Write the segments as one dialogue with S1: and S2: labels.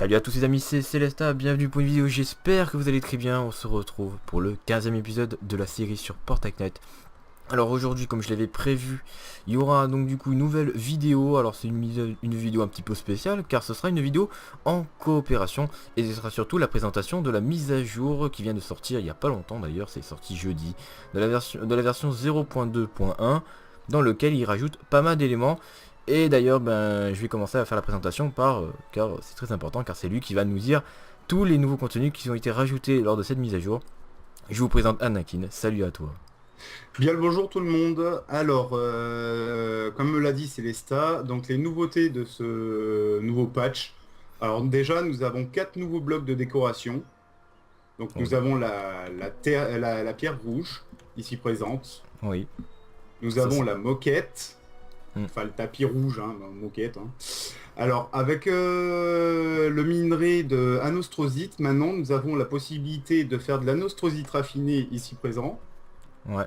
S1: Salut à tous les amis, c'est Célesta, bienvenue pour une vidéo, j'espère que vous allez très bien. On se retrouve pour le 15e épisode de la série sur Portacknet. Alors aujourd'hui, comme je l'avais prévu, il y aura donc du coup une nouvelle vidéo. Alors c'est une vidéo un petit peu spéciale car ce sera une vidéo en coopération. Et ce sera surtout la présentation de la mise à jour qui vient de sortir il n'y a pas longtemps d'ailleurs, c'est sorti jeudi, de la version 0.2.1 dans lequel il rajoute pas mal d'éléments. Et d'ailleurs, je vais commencer à faire la présentation car c'est très important, car c'est lui qui va nous dire tous les nouveaux contenus qui ont été rajoutés lors de cette mise à jour. Je vous présente Anakin, salut à toi.
S2: Bien le bonjour tout le monde. Alors, comme me l'a dit Célesta, donc les nouveautés de ce nouveau patch. Alors déjà, nous avons 4 nouveaux blocs de décoration. Donc nous
S1: Oui,
S2: avons la pierre rouge, ici présente.
S1: oui,
S2: Nous
S1: ça
S2: avons
S1: c'est...
S2: la moquette,
S1: Hmm.
S2: enfin le tapis rouge, hein, moquette. Hein. Alors, avec le minerai de anostrosite, maintenant nous avons la possibilité de faire de l'anostrosite raffinée ici présent.
S1: Ouais,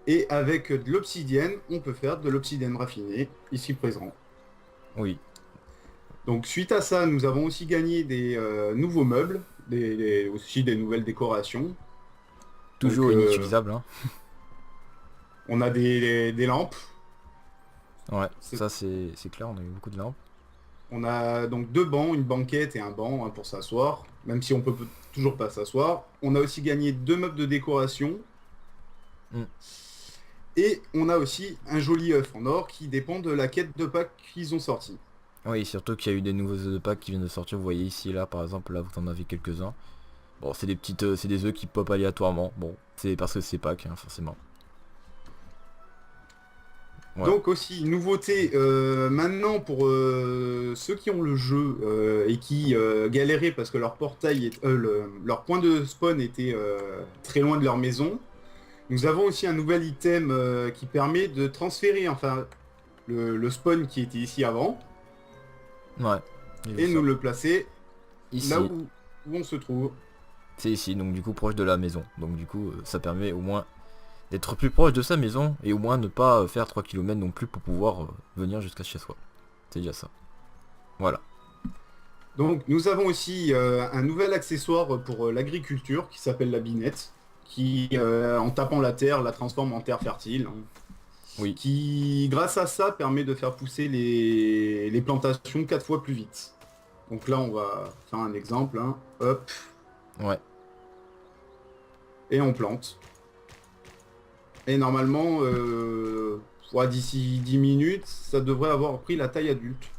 S2: Et avec de l'obsidienne, on peut faire de l'obsidienne raffinée, ici présent.
S1: oui,
S2: Donc suite à ça, nous avons aussi gagné des nouveaux meubles, aussi des nouvelles décorations. Donc
S1: toujours inutilisable, hein.
S2: on a des lampes.
S1: Ouais,
S2: C'est-
S1: ça c'est clair, on a eu beaucoup de lampes.
S2: On a donc deux bancs, une banquette et un banc hein, pour s'asseoir, même si on peut toujours pas s'asseoir. On a aussi gagné deux meubles de décoration.
S1: Hmm.
S2: Et on a aussi un joli œuf en or qui dépend de la quête de Pâques qu'ils ont sorti.
S1: Oui, surtout qu'il y a eu des nouveaux œufs de Pâques qui viennent de sortir, vous voyez ici et là par exemple, là vous en avez quelques-uns. Bon, c'est des petites, c'est des œufs qui pop aléatoirement, bon, c'est parce que c'est Pâques, hein, forcément. Voilà.
S2: Donc aussi, nouveauté, maintenant pour ceux qui ont le jeu et qui galéraient parce que leur portail, leur point de spawn était très loin de leur maison, nous avons aussi un nouvel item qui permet de transférer enfin le spawn qui était ici avant
S1: Ouais, j'ai vu
S2: et
S1: ça.
S2: nous le placer là
S1: Ici,
S2: où on se trouve.
S1: c'est ici, donc du coup proche de la maison. Donc du coup, ça permet au moins d'être plus proche de sa maison et au moins ne pas faire 3 km non plus pour pouvoir venir jusqu'à chez soi. C'est déjà ça. Voilà.
S2: Donc nous avons aussi un nouvel accessoire pour l'agriculture qui s'appelle la binette, qui en tapant la terre la transforme en terre fertile, hein,
S1: Oui.
S2: qui grâce à ça permet de faire pousser les plantations 4 fois plus vite. Donc là on va faire un exemple, hein, hop,
S1: Ouais.
S2: et on plante. Et normalement, ouais, d'ici 10 minutes, ça devrait avoir pris la taille adulte.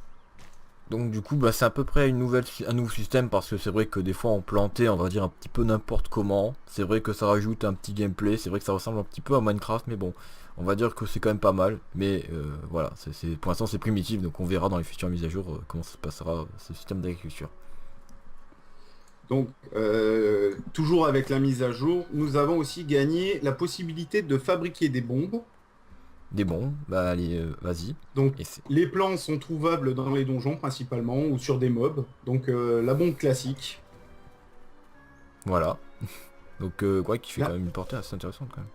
S1: Donc du coup, c'est à peu près un nouveau système parce que c'est vrai que des fois on plantait, on va dire un petit peu n'importe comment. C'est vrai que ça rajoute un petit gameplay, c'est vrai que ça ressemble un petit peu à Minecraft, mais bon, on va dire que c'est quand même pas mal. Mais voilà, pour l'instant c'est primitif, donc on verra dans les futures mises à jour comment ça se passera ce système d'agriculture.
S2: Donc, toujours avec la mise à jour, nous avons aussi gagné la possibilité de fabriquer des bombes.
S1: Des bons, bah allez, vas-y.
S2: Donc,
S1: Et c'est
S2: les plans sont trouvables dans les donjons principalement ou sur des mobs. Donc, la bombe classique.
S1: voilà. Donc quoi qui fait quand
S2: La,
S1: même une portée assez intéressante quand même.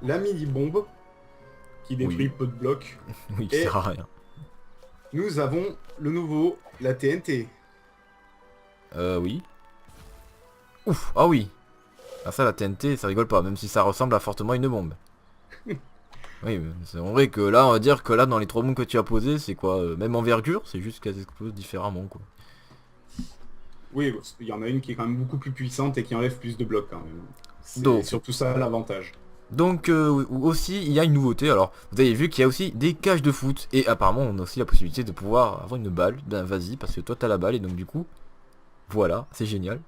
S2: la mini-bombe qui détruit
S1: Oui,
S2: peu de blocs.
S1: oui, qui
S2: Et
S1: sert à rien.
S2: nous avons le nouveau, la TNT.
S1: Oui. Ouf, ah oui. Ah ça la TNT, ça rigole pas, même si ça ressemble à fortement une bombe. Oui, mais c'est vrai que là, on va dire que là, dans les trois bombes que tu as posées, c'est quoi même envergure, c'est juste qu'elles explosent différemment, quoi.
S2: Oui, il y en a une qui est quand même beaucoup plus puissante et qui enlève plus de blocs quand même. C'est
S1: Donc,
S2: surtout ça l'avantage.
S1: aussi, il y a une nouveauté. Alors, vous avez vu qu'il y a aussi des cages de foot. Et apparemment, on a aussi la possibilité de pouvoir avoir une balle. Ben, vas-y, parce que toi, t'as la balle. Et donc, du coup, voilà, c'est génial.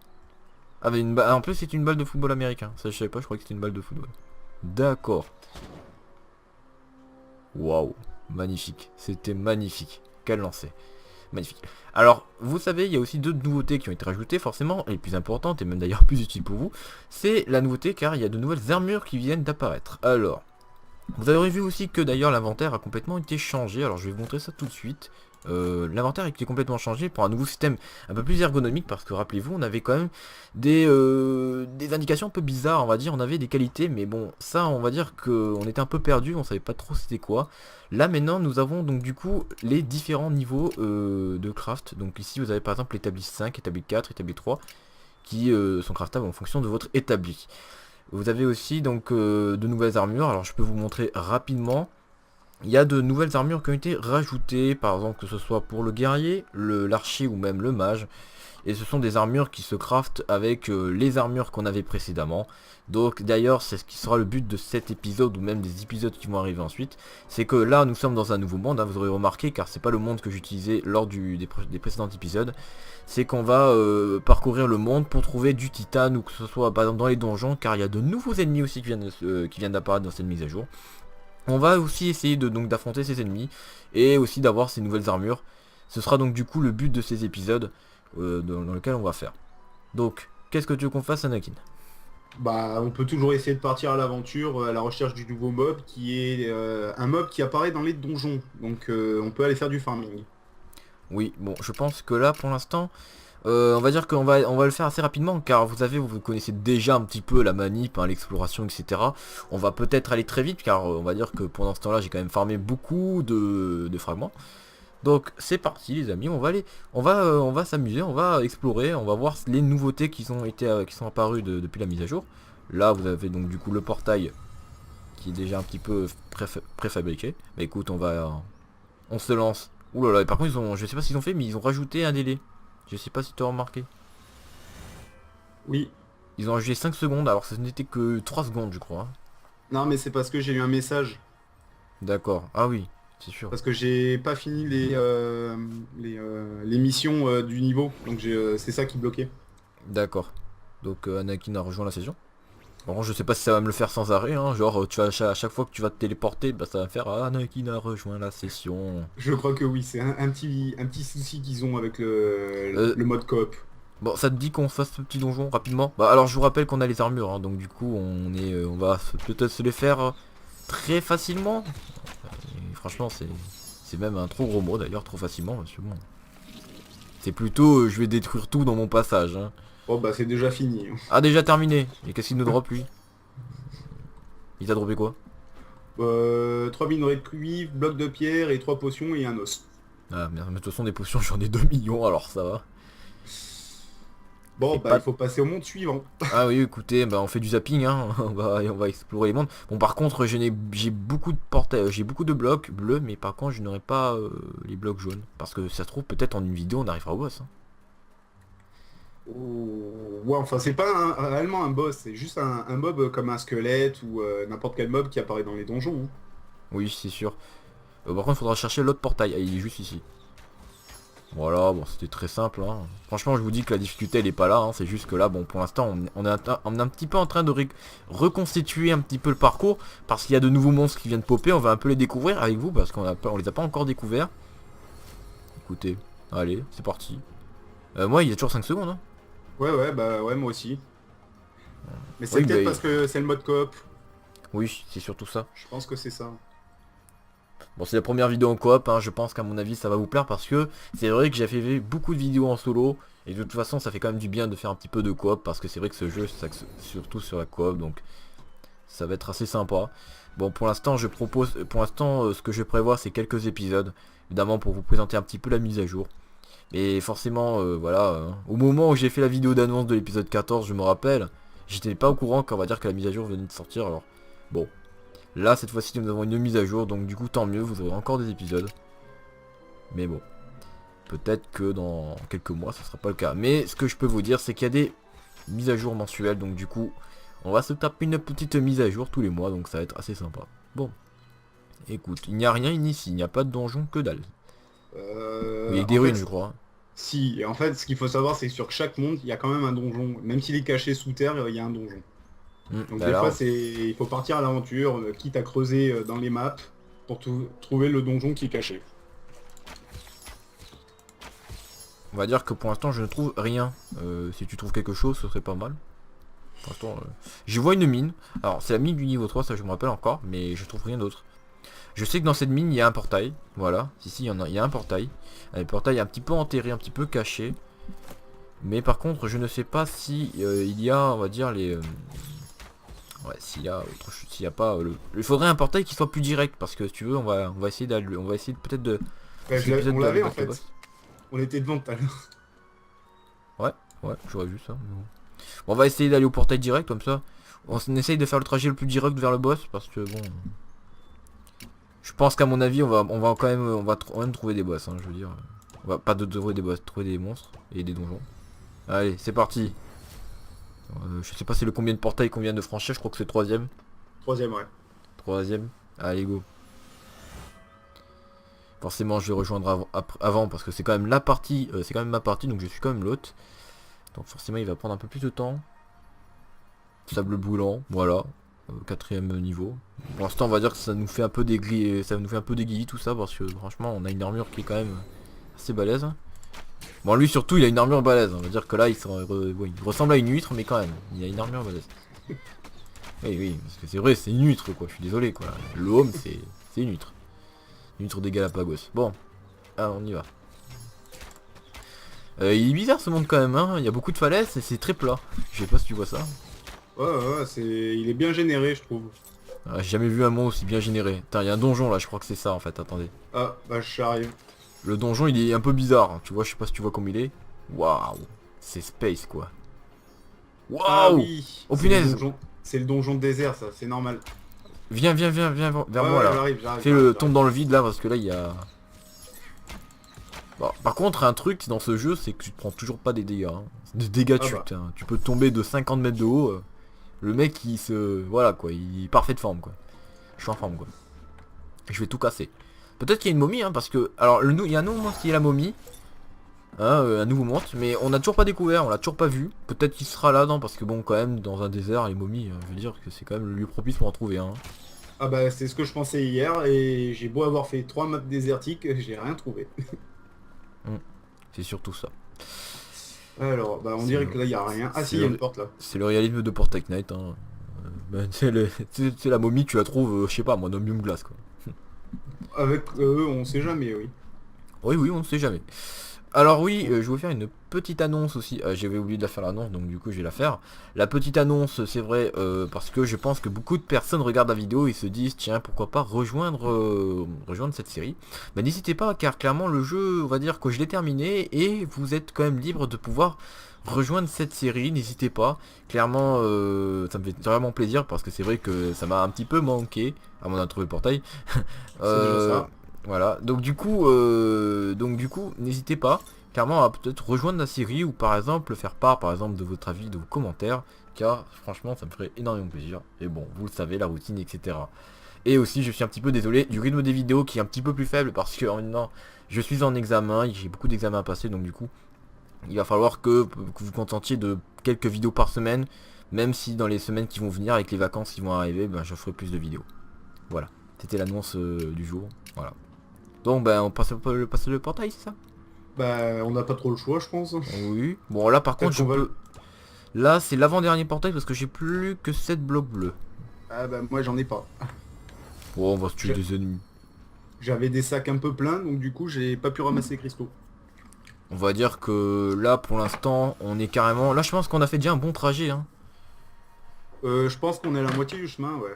S1: Ah, mais en plus, c'est une balle de football américain. Ça, je savais pas, je croyais que c'était une balle de football. D'accord. Waouh, magnifique. C'était magnifique. Quel lancer. Magnifique. Alors, vous savez, il y a aussi d'autres nouveautés qui ont été rajoutées, forcément, et les plus importantes, et même d'ailleurs plus utiles pour vous. C'est la nouveauté car il y a de nouvelles armures qui viennent d'apparaître. Alors, vous avez vu aussi que d'ailleurs l'inventaire a complètement été changé. Alors, je vais vous montrer ça tout de suite. l'inventaire était complètement changé pour un nouveau système un peu plus ergonomique, parce que rappelez-vous, on avait quand même des indications un peu bizarres, on va dire. On avait des qualités, mais bon, ça, on va dire qu'on était un peu perdu, on savait pas trop c'était quoi. Là maintenant, nous avons donc du coup les différents niveaux de craft. Donc ici, vous avez par exemple l'établi 5, établi 4, établi 3, qui sont craftables en fonction de votre établi. Vous avez aussi donc de nouvelles armures. Alors je peux vous montrer rapidement. Il y a de nouvelles armures qui ont été rajoutées, par exemple que ce soit pour le guerrier, l'archer ou même le mage. Et ce sont des armures qui se craftent avec les armures qu'on avait précédemment. Donc d'ailleurs c'est ce qui sera le but de cet épisode ou même des épisodes qui vont arriver ensuite. C'est que là nous sommes dans un nouveau monde, hein, vous aurez remarqué, car c'est pas le monde que j'utilisais lors des précédents épisodes. C'est qu'on va parcourir le monde pour trouver du titane, ou que ce soit par exemple dans les donjons, car il y a de nouveaux ennemis aussi qui viennent d'apparaître dans cette mise à jour. On va aussi essayer donc d'affronter ces ennemis et aussi d'avoir ces nouvelles armures. Ce sera donc du coup le but de ces épisodes dans lequel on va faire. Donc, qu'est-ce que tu veux qu'on fasse, Anakin?
S2: Bah, on peut toujours essayer de partir à l'aventure, à la recherche du nouveau mob, qui est un mob qui apparaît dans les donjons. Donc on peut aller faire du farming.
S1: Oui, bon, je pense que là, pour l'instant, on va dire on va le faire assez rapidement, car vous connaissez déjà un petit peu la manip, hein, l'exploration, etc. On va peut-être aller très vite, car on va dire que pendant ce temps-là, j'ai quand même farmé beaucoup de fragments. Donc c'est parti les amis, on va s'amuser, on va explorer, on va voir les nouveautés qui sont apparues depuis la mise à jour. Là vous avez donc du coup le portail qui est déjà un petit peu préfabriqué. Mais écoute, on se lance. Ouh là là, et par contre je sais pas s'ils ont fait, mais ils ont rajouté un délai. Je sais pas si tu as remarqué.
S2: Oui.
S1: Ils ont rajouté 5 secondes, alors ce n'était que 3 secondes je crois.
S2: Non, mais c'est parce que j'ai eu un message.
S1: D'accord, ah oui, c'est sûr.
S2: Parce que j'ai pas fini les missions du niveau. Donc c'est ça qui bloquait.
S1: D'accord. Donc Anakin a rejoint la session. Bon, je sais pas si ça va me le faire sans arrêt, hein. Genre tu vas à chaque fois que tu vas te téléporter, bah ça va faire Anakin a rejoint la session.
S2: Je crois que oui, c'est un petit souci qu'ils ont avec
S1: Euh,
S2: le mode coop.
S1: Bon, ça te dit qu'on fasse ce petit donjon rapidement? Bah alors je vous rappelle qu'on a les armures, hein, donc du coup on va peut-être se les faire très facilement. Et franchement c'est même un trop gros mot d'ailleurs, trop facilement, parce que bon. C'est plutôt je vais détruire tout dans mon passage, hein.
S2: Oh bah c'est déjà fini.
S1: Ah déjà terminé. Et qu'est-ce qu'il nous drop lui? Il t'a droppé quoi?
S2: 3 minerais de cuivre, bloc de pierre et 3 potions et un os.
S1: Ah merde, mais de toute façon des potions j'en ai 2 millions, alors ça va.
S2: Bon
S1: Et
S2: bah
S1: pas...
S2: il faut passer au monde suivant.
S1: Ah oui écoutez, bah on fait du zapping, hein. On va explorer les mondes. Bon par contre j'ai beaucoup de portails, j'ai beaucoup de blocs bleus, mais par contre je n'aurai pas les blocs jaunes. Parce que ça se trouve peut-être en une vidéo on arrivera au boss, hein.
S2: Ouais, enfin c'est pas réellement un boss, c'est juste un mob comme un squelette ou n'importe quel mob qui apparaît dans les donjons, hein.
S1: Oui c'est sûr. Par contre il faudra chercher l'autre portail, ah, il est juste ici. Voilà, bon c'était très simple, hein. Franchement je vous dis que la difficulté elle est pas là, hein. C'est juste que là bon pour l'instant on est un petit peu en train de reconstituer un petit peu le parcours. Parce qu'il y a de nouveaux monstres qui viennent popper, on va un peu les découvrir avec vous parce on les a pas encore découverts. Écoutez, allez c'est parti. Moi il y a toujours 5 secondes, hein.
S2: Ouais bah ouais moi aussi. Mais c'est
S1: Oui,
S2: peut-être
S1: mais...
S2: parce que c'est le mode coop.
S1: Oui c'est surtout ça.
S2: Je pense que c'est ça.
S1: Bon c'est la première vidéo en coop, hein. Je pense qu'à mon avis ça va vous plaire parce que c'est vrai que j'ai fait beaucoup de vidéos en solo. Et de toute façon ça fait quand même du bien de faire un petit peu de coop parce que c'est vrai que ce jeu s'axe surtout sur la coop, donc ça va être assez sympa. Bon pour l'instant ce que je prévois c'est quelques épisodes, évidemment pour vous présenter un petit peu la mise à jour. Et forcément voilà, au moment où j'ai fait la vidéo d'annonce de l'épisode 14 je me rappelle, j'étais pas au courant qu'on va dire que la mise à jour venait de sortir, alors bon. Là cette fois-ci nous avons une mise à jour, donc du coup tant mieux, vous aurez encore des épisodes. Mais bon, peut-être que dans quelques mois ça sera pas le cas. Mais ce que je peux vous dire c'est qu'il y a des mises à jour mensuelles, donc du coup on va se taper une petite mise à jour tous les mois, donc ça va être assez sympa. Bon, écoute, il n'y a rien ici, il n'y a pas de donjon, que dalle. Il y a des ruines je crois.
S2: Si, et en fait ce qu'il faut savoir c'est que sur chaque monde il y a quand même un donjon. Même s'il est caché sous terre, il y a un donjon. Donc des fois il faut partir à l'aventure, quitte à creuser dans les maps pour trouver le donjon qui est caché.
S1: On va dire que pour l'instant je ne trouve rien. Si tu trouves quelque chose ce serait pas mal. Pour l'instant je vois une mine. Alors c'est la mine du niveau 3, ça je me rappelle encore, mais je trouve rien d'autre. Je sais que dans cette mine il y a un portail. Voilà, si il y a un portail. Un portail un petit peu enterré, un petit peu caché. Mais par contre je ne sais pas si il y a, on va dire les... ouais, s'il y a s'il y a pas... il faudrait un portail qui soit plus direct. Parce que si tu veux on va essayer d'aller... On va essayer peut-être de...
S2: Bah,
S1: cet épisode
S2: on
S1: d'aller
S2: l'avait en
S1: battre le
S2: fait.
S1: boss.
S2: On était devant tout à l'heure.
S1: Ouais, j'aurais vu ça. Mais bon. Bon, on va essayer d'aller au portail direct comme ça. On essaye de faire le trajet le plus direct vers le boss parce que bon... Je pense qu'à mon avis on va quand même trouver des boss, hein, je veux dire. On va pas trouver des boss, trouver des monstres et des donjons. Allez, c'est parti. Je sais pas c'est le combien de portails qu'on vient de franchir, je crois que c'est le troisième.
S2: Troisième, ouais.
S1: Troisième. Allez go. Forcément je vais rejoindre avant parce que c'est quand même la partie, c'est quand même ma partie donc je suis quand même l'hôte. Donc forcément il va prendre un peu plus de temps. Sable brûlant, voilà. Quatrième niveau. Pour l'instant on va dire que ça nous fait un peu des grilles, ça nous fait un peu des guillis tout ça parce que franchement on a une armure qui est quand même assez balèze. Bon lui surtout il a une armure balèze, on va dire que là il ressemble à une huître mais quand même il a une armure balèze. Oui parce que c'est vrai c'est une huître quoi, je suis désolé quoi. Le home c'est une huître. Une huître des Galapagos. Bon, on y va. Il est bizarre ce monde quand même, hein. Il y a beaucoup de falaises et c'est très plat. Je sais pas si tu vois ça.
S2: Ouais, il est bien généré, je trouve.
S1: J'ai jamais vu un monde aussi bien généré. Putain, il y a un donjon là, je crois que c'est ça en fait, attendez.
S2: Ah, bah j'arrive.
S1: Le donjon il est un peu bizarre, hein. Tu vois, je sais pas si tu vois comme il est. Waouh, c'est space quoi. Waouh.
S2: Ah oui,
S1: oh punaise.
S2: C'est le donjon de désert ça, c'est normal.
S1: Viens vers moi là.
S2: J'arrive.
S1: Tombe dans le vide là parce que là il y a... Bon, par contre un truc dans ce jeu c'est que tu te prends toujours pas des dégâts. Hein. Des dégâts de chute. Hein. Tu peux tomber de 50 mètres de haut. Le mec il se... Voilà quoi, il est parfait de forme quoi. Je suis en forme quoi. Je vais tout casser. Peut-être qu'il y a une momie hein, parce que... Alors il y a un nouveau monstre qui est la momie. Hein, un nouveau monstre. Mais on n'a toujours pas découvert, on l'a toujours pas vu. Peut-être qu'il sera là non parce que bon quand même dans un désert les momies, je veux dire que c'est quand même le lieu propice pour en trouver un. Hein.
S2: Ah bah c'est ce que je pensais hier et j'ai beau avoir fait 3 maps désertiques, j'ai rien trouvé.
S1: C'est surtout ça.
S2: Alors, bah on dirait que là il y a rien. Ah si, il y a une porte là.
S1: C'est le réalisme de Portaknight. Hein. C'est la momie, tu la trouves, je sais pas, moi, dans Mium Glass quoi.
S2: Avec eux, on sait jamais, oui.
S1: Oui, on ne sait jamais. Alors oui, je vais faire une petite annonce aussi. J'avais oublié de la faire l'annonce, donc du coup je vais la faire. La petite annonce, c'est vrai, parce que je pense que beaucoup de personnes regardent la vidéo et se disent tiens pourquoi pas rejoindre cette série. Bah n'hésitez pas car clairement le jeu, on va dire que je l'ai terminé et vous êtes quand même libre de pouvoir rejoindre cette série. N'hésitez pas. Clairement, ça me fait vraiment plaisir parce que c'est vrai que ça m'a un petit peu manqué. À mon trouvé le portail.
S2: C'est déjà ça.
S1: Voilà, donc du coup, n'hésitez pas clairement à peut-être rejoindre la série ou par exemple faire part par exemple de votre avis, de vos commentaires, car franchement ça me ferait énormément plaisir. Et bon, vous le savez, la routine, etc. Et aussi je suis un petit peu désolé du rythme des vidéos qui est un petit peu plus faible parce que maintenant je suis en examen, j'ai beaucoup d'examens à passer, donc du coup il va falloir que vous vous contentiez de quelques vidéos par semaine, même si dans les semaines qui vont venir avec les vacances qui vont arriver, ben, je ferai plus de vidéos. Voilà, c'était l'annonce du jour, voilà. Donc ben on passe le portail, c'est ça?
S2: Bah on n'a pas trop le choix je pense.
S1: Oui. Bon là par contre je peux... Là c'est l'avant-dernier portail parce que j'ai plus que 7 blocs bleus.
S2: Ah bah moi j'en ai pas.
S1: Bon on va se tuer des ennemis.
S2: J'avais des sacs un peu pleins donc du coup j'ai pas pu ramasser les cristaux.
S1: On va dire que là pour l'instant on est carrément... Là je pense qu'on a fait déjà un bon trajet hein.
S2: Je pense qu'on est à la moitié du chemin, ouais.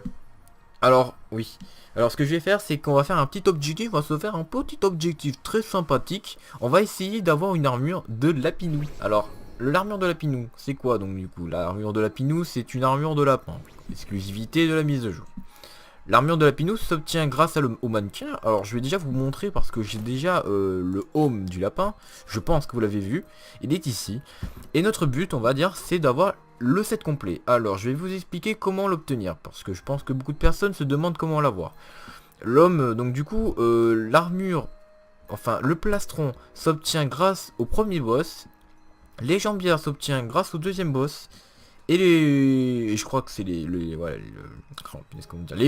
S1: Alors, oui. Alors, ce que je vais faire, c'est qu'on va faire un petit objectif. On va se faire un petit objectif très sympathique. On va essayer d'avoir une armure de lapinou. Alors, l'armure de lapinou, c'est quoi donc du coup? L'armure de lapinou, c'est une armure de lapin. Exclusivité de la mise à jour. L'armure de lapinou s'obtient grâce au mannequin. Alors, je vais déjà vous montrer parce que j'ai déjà le home du lapin. Je pense que vous l'avez vu. Il est ici. Et notre but, on va dire, c'est d'avoir le set complet. Alors je vais vous expliquer comment l'obtenir parce que je pense que beaucoup de personnes se demandent comment l'avoir. L'homme, donc du coup l'armure, enfin le plastron s'obtient grâce au premier boss, les jambières s'obtient grâce au deuxième boss et je crois que c'est les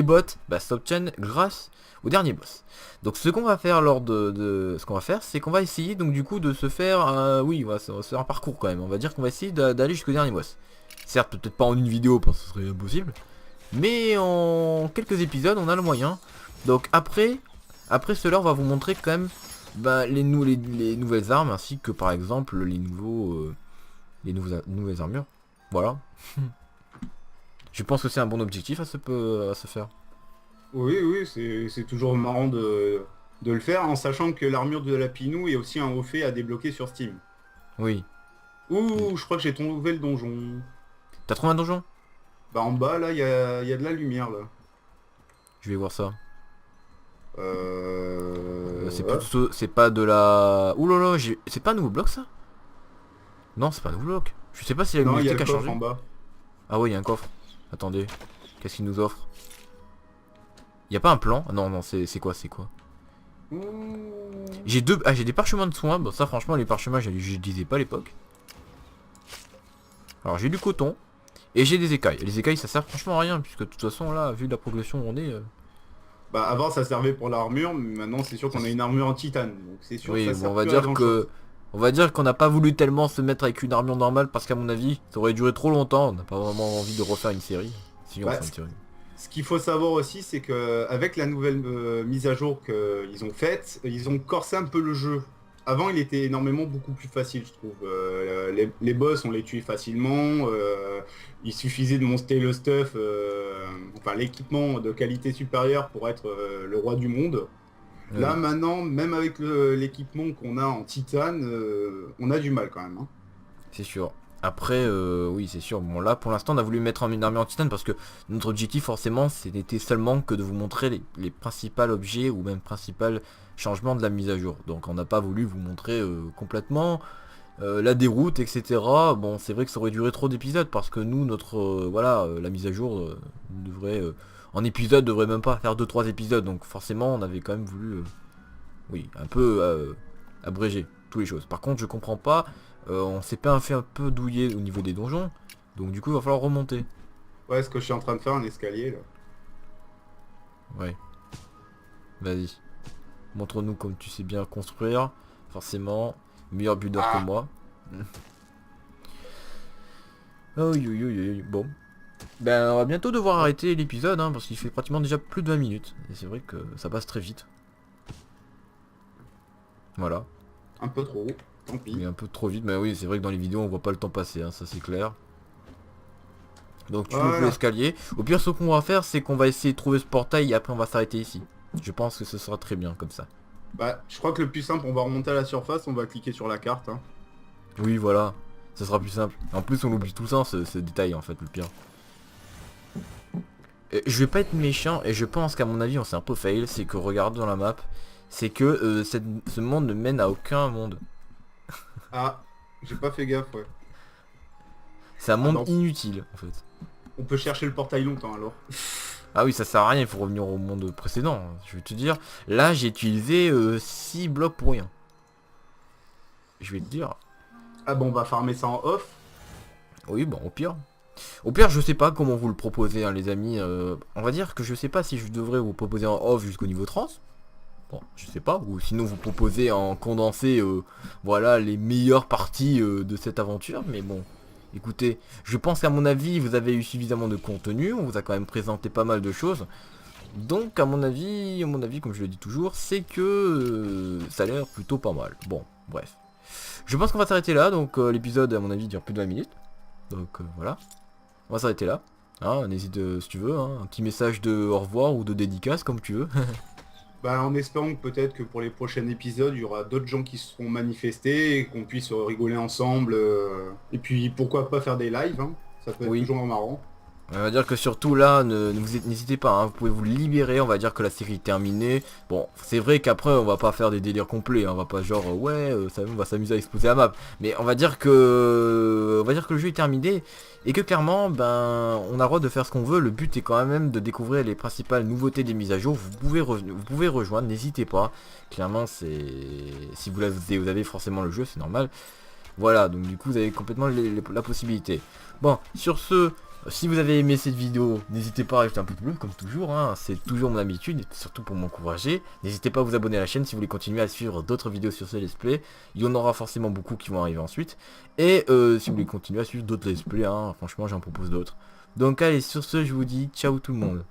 S1: bottes s'obtiennent grâce au dernier boss. Donc ce qu'on va faire lors ce qu'on va faire, c'est qu'on va essayer donc du coup de se faire on va se faire un parcours quand même. On va dire qu'on va essayer d'aller jusqu'au dernier boss. Certes, peut-être pas en une vidéo parce que ce serait impossible, mais en quelques épisodes, on a le moyen Donc après cela, on va vous montrer quand même les nouvelles armes, ainsi que par exemple les nouvelles armures. Voilà. Je pense que c'est un bon objectif à se faire.
S2: Oui, oui, c'est toujours marrant de le faire en sachant que l'armure de la Pinou est aussi un haut fait à débloquer sur Steam.
S1: Oui.
S2: Ouh, je crois que j'ai trouvé le donjon.
S1: T'as trouvé un donjon?
S2: Bah en bas là, il y a de la lumière là.
S1: Je vais voir ça. C'est
S2: Hop.
S1: plutôt, c'est pas de la... Ouh là là, c'est pas un nouveau bloc ça? Non, c'est pas un nouveau bloc. Je sais pas si la
S2: Non, il y a
S1: bibliothèque
S2: le
S1: a
S2: coffre
S1: changé.
S2: en bas.
S1: Ah ouais, il y a un coffre. Attendez, qu'est-ce qu'il nous offre? Il y a pas un plan? Ah non, non, c'est quoi?
S2: Ouh.
S1: J'ai des parchemins de soins. Bon, ça franchement, les parchemins, je les disais pas à l'époque. Alors j'ai du coton et j'ai des écailles. Les écailles, ça sert franchement à rien puisque de toute façon là, vu la progression où on est,
S2: Bah avant ça servait pour l'armure, mais maintenant c'est sûr qu'on a une armure en titane. Donc c'est sûr que
S1: oui,
S2: ça
S1: bon,
S2: sert plus à grand chose.
S1: on va dire qu'on n'a pas voulu tellement se mettre avec une armure normale parce qu'à mon avis, ça aurait duré trop longtemps. On n'a pas vraiment envie de refaire une série. Si on
S2: Bah,
S1: fait une série.
S2: ce qu'il faut savoir aussi, c'est que avec la nouvelle mise à jour qu'ils ont faite, ils ont corsé un peu le jeu. Avant, il était énormément beaucoup plus facile, je trouve. Les boss, on les tuait facilement. Il suffisait de monter le stuff, enfin l'équipement de qualité supérieure pour être le roi du monde. Là,
S1: Oui,
S2: maintenant, même avec l'équipement qu'on a en titane, on a du mal quand même, hein.
S1: c'est sûr. Après, oui, c'est sûr. Bon, là, pour l'instant, on a voulu mettre en une armure en titane parce que notre objectif, forcément, c'était seulement que de vous montrer les principaux objets ou même principaux changements de la mise à jour. Donc, on n'a pas voulu vous montrer complètement la déroute, etc. Bon, c'est vrai que ça aurait duré trop d'épisodes parce que nous, la mise à jour devrait, en épisode, devrait même pas faire 2-3 épisodes. Donc, forcément, on avait quand même voulu, oui, un peu abréger toutes les choses. Par contre, je comprends pas. On s'est pas fait un peu douiller au niveau des donjons. Donc du coup il va falloir remonter.
S2: Ouais, ce que je suis en train de faire, un escalier, là.
S1: Ouais. Vas-y. Montre-nous comme tu sais bien construire. Forcément. Meilleur builder que moi. Oh yo yo yo yo. Bon. Ben on va bientôt devoir arrêter l'épisode parce qu'il fait pratiquement déjà plus de 20 minutes. Et c'est vrai que ça passe très vite. Voilà.
S2: Un peu trop, tant pis.
S1: Mais un peu trop vite. Mais oui, c'est vrai que dans les vidéos on voit pas le temps passer, ça c'est clair. Donc tu ouvres
S2: Voilà.
S1: l'escalier. Au pire ce qu'on va faire c'est qu'on va essayer de trouver ce portail et après on va s'arrêter ici. Je pense que ce sera très bien comme ça.
S2: Bah, je crois que le plus simple, on va remonter à la surface, on va cliquer sur la carte, hein.
S1: Oui voilà. Ce sera plus simple. En plus on oublie tout ça, ce détail en fait le pire. Et je vais pas être méchant et je pense qu'à mon avis on s'est un peu fail. C'est que regarde dans la map. C'est que ce monde ne mène à aucun monde.
S2: Ah, j'ai pas fait gaffe, ouais.
S1: C'est un
S2: Ah,
S1: monde
S2: non.
S1: inutile en fait.
S2: On peut chercher le portail longtemps, alors.
S1: Ah oui ça sert à rien, il faut revenir au monde précédent. Je vais te dire. Là j'ai utilisé 6 blocs pour rien. Je vais te dire.
S2: Ah bon, on va farmer ça en off.
S1: Oui bon au pire. Au pire je sais pas comment vous le proposez les amis. On va dire que je sais pas si je devrais vous proposer en off jusqu'au niveau 30. Bon, je sais pas, ou sinon vous proposez en condensé, voilà, les meilleures parties de cette aventure, mais bon, écoutez, je pense qu'à mon avis, vous avez eu suffisamment de contenu, on vous a quand même présenté pas mal de choses, donc à mon avis, comme je le dis toujours, c'est que ça a l'air plutôt pas mal. Bon, bref. Je pense qu'on va s'arrêter là, donc l'épisode, à mon avis, dure plus de 20 minutes, donc voilà, on va s'arrêter là. Hein, n'hésite si tu veux, un petit message de au revoir ou de dédicace, comme tu veux.
S2: Bah, en espérant que peut-être que pour les prochains épisodes, il y aura d'autres gens qui seront manifestés et qu'on puisse rigoler ensemble. Et puis, pourquoi pas faire des lives, hein. Ça peut être
S1: Oui.
S2: toujours marrant.
S1: On va dire que surtout là, n'hésitez pas, vous pouvez vous libérer, on va dire que la série est terminée. Bon, c'est vrai qu'après on va pas faire des délires complets, on va pas genre on va s'amuser à exploser la map. Mais on va dire que le jeu est terminé et que clairement on a le droit de faire ce qu'on veut. Le but est quand même de découvrir les principales nouveautés des mises à jour. Vous pouvez rejoindre, n'hésitez pas. Clairement c'est si vous avez forcément le jeu, c'est normal. Voilà, donc du coup vous avez complètement la possibilité. Bon, sur ce. Si vous avez aimé cette vidéo, n'hésitez pas à rajouter un pouce bleu comme toujours, c'est toujours mon habitude, surtout pour m'encourager. N'hésitez pas à vous abonner à la chaîne si vous voulez continuer à suivre d'autres vidéos sur ce let's play. Il y en aura forcément beaucoup qui vont arriver ensuite. Et si vous voulez continuer à suivre d'autres let's play, franchement j'en propose d'autres. Donc allez, sur ce je vous dis ciao tout le monde.